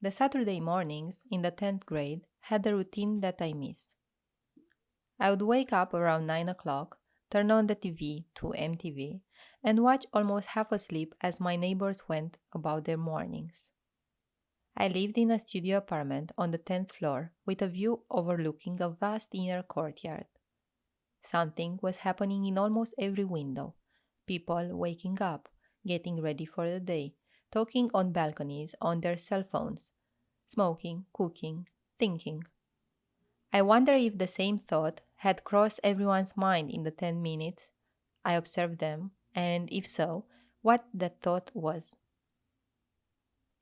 The Saturday mornings in the 10th grade had a routine that I missed. I would wake up around 9 o'clock, turn on the TV to MTV, and watch almost half asleep as my neighbors went about their mornings. I lived in a studio apartment on the 10th floor with a view overlooking a vast inner courtyard. Something was happening in almost every window. People waking up, getting ready for the day, talking on balconies on their cell phones, smoking, cooking, thinking. I wonder if the same thought had crossed everyone's mind in the 10 minutes I observed them, and if so, what that thought was.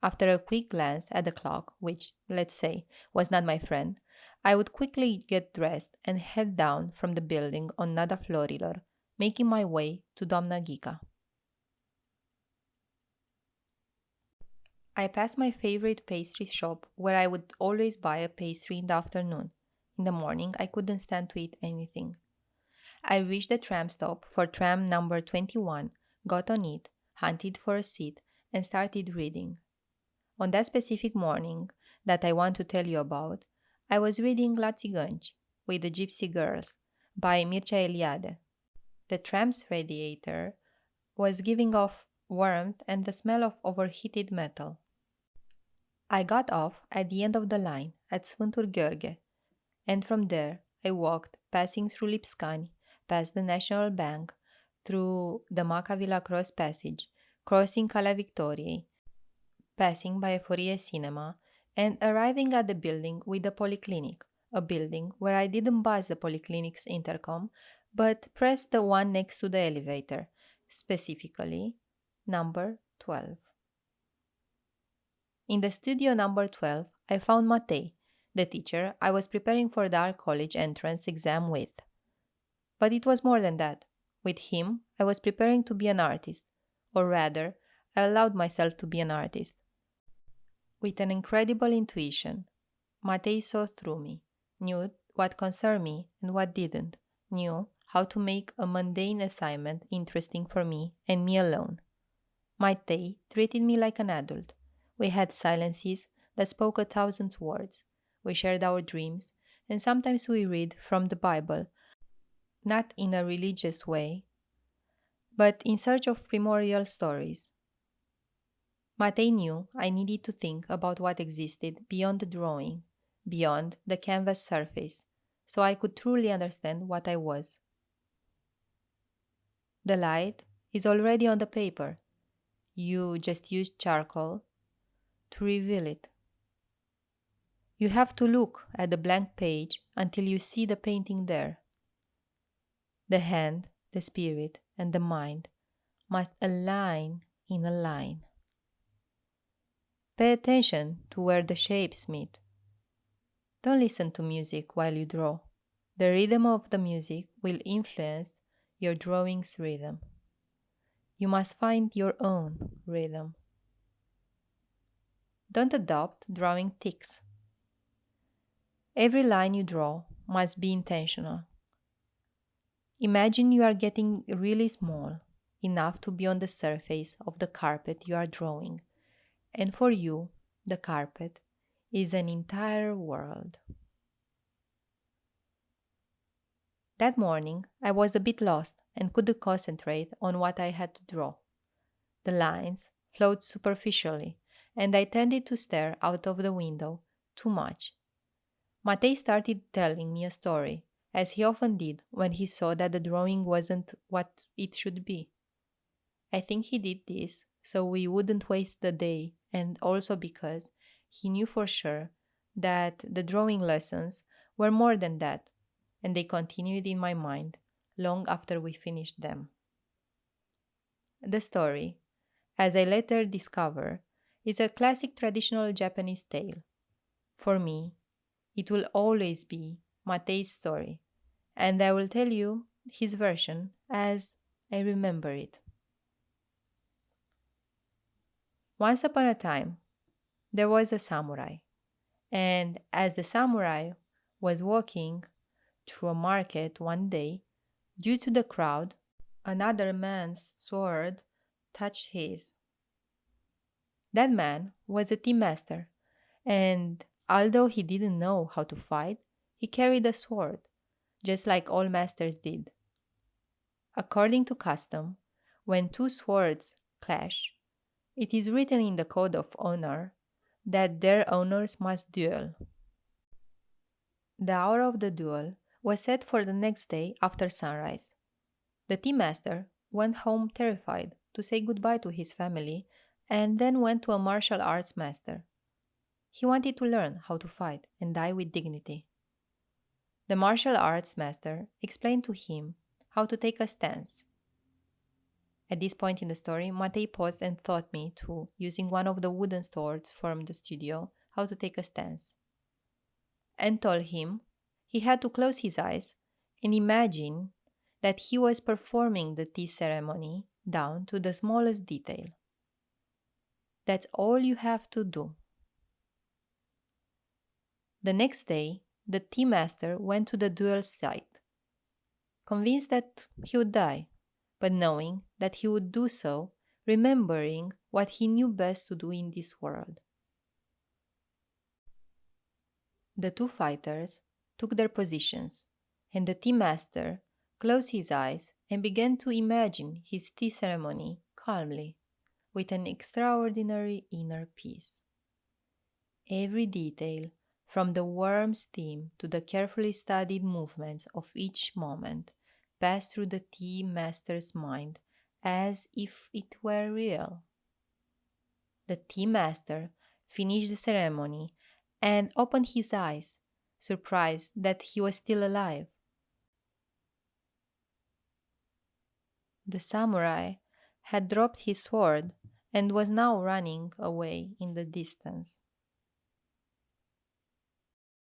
After a quick glance at the clock, which, let's say, was not my friend, I would quickly get dressed and head down from the building on Nada Florilor, making my way to Doamna Gica. I passed my favorite pastry shop where I would always buy a pastry in the afternoon. In the morning, I couldn't stand to eat anything. I reached the tram stop for tram number 21, got on it, hunted for a seat, and started reading. On that specific morning that I want to tell you about, I was reading La Țigănci with the Gypsy Girls by Mircea Eliade. The tram's radiator was giving off warmth and the smell of overheated metal. I got off at the end of the line at Sfântul Gheorghe, and from there I walked, passing through Lipscani, past the National Bank, through the Macavila Cross Passage, crossing Calea Victoriei, passing by Eforie Cinema, and arriving at the building with the polyclinic, a building where I didn't buzz the polyclinic's intercom, but pressed the one next to the elevator, specifically number 12. In the studio number 12, I found Matei, the teacher I was preparing for the art college entrance exam with. But it was more than that. With him, I was preparing to be an artist, or rather, I allowed myself to be an artist. With an incredible intuition, Matei saw through me, knew what concerned me and what didn't, knew how to make a mundane assignment interesting for me and me alone. Matei treated me like an adult. We had silences that spoke 1,000 words. We shared our dreams, and sometimes we read from the Bible, not in a religious way, but in search of primordial stories. Matei knew I needed to think about what existed beyond the drawing, beyond the canvas surface, so I could truly understand what I was. The light is already on the paper. You just use charcoal to reveal it. You have to look at the blank page until you see the painting there. The hand, the spirit, and the mind must align in a line. Pay attention to where the shapes meet. Don't listen to music while you draw. The rhythm of the music will influence your drawing's rhythm. You must find your own rhythm. Don't adopt drawing tics. Every line you draw must be intentional. Imagine you are getting really small, enough to be on the surface of the carpet you are drawing, and for you, the carpet is an entire world. That morning, I was a bit lost and couldn't concentrate on what I had to draw. The lines flowed superficially, and I tended to stare out of the window too much. Matei started telling me a story, as he often did when he saw that the drawing wasn't what it should be. I think he did this so we wouldn't waste the day, and also because he knew for sure that the drawing lessons were more than that, and they continued in my mind long after we finished them. The story, as I later discovered, is a classic traditional Japanese tale. For me, it will always be Matei's story, and I will tell you his version as I remember it. Once upon a time, there was a samurai, and as the samurai was walking through a market one day, due to the crowd, another man's sword touched his. That man was a tea master, And although he didn't know how to fight, he carried a sword, just like all masters did. According to custom, when two swords clash, it is written in the code of honor that their owners must duel. The hour of the duel was set for the next day after sunrise. The tea master went home terrified to say goodbye to his family and then went to a martial arts master. He wanted to learn how to fight and die with dignity. The martial arts master explained to him how to take a stance. At this point in the story, Matei paused and taught me to, using one of the wooden swords from the studio, how to take a stance, and told him he had to close his eyes and imagine that he was performing the tea ceremony down to the smallest detail. That's all you have to do. The next day, the tea master went to the duel site, convinced that he would die, but knowing that he would do so, remembering what he knew best to do in this world. The two fighters took their positions, and the tea master closed his eyes and began to imagine his tea ceremony calmly, with an extraordinary inner peace. Every detail, from the warm steam to the carefully studied movements of each moment, passed through the tea master's mind as if it were real. The tea master finished the ceremony and opened his eyes, surprised that he was still alive. The samurai had dropped his sword and was now running away in the distance.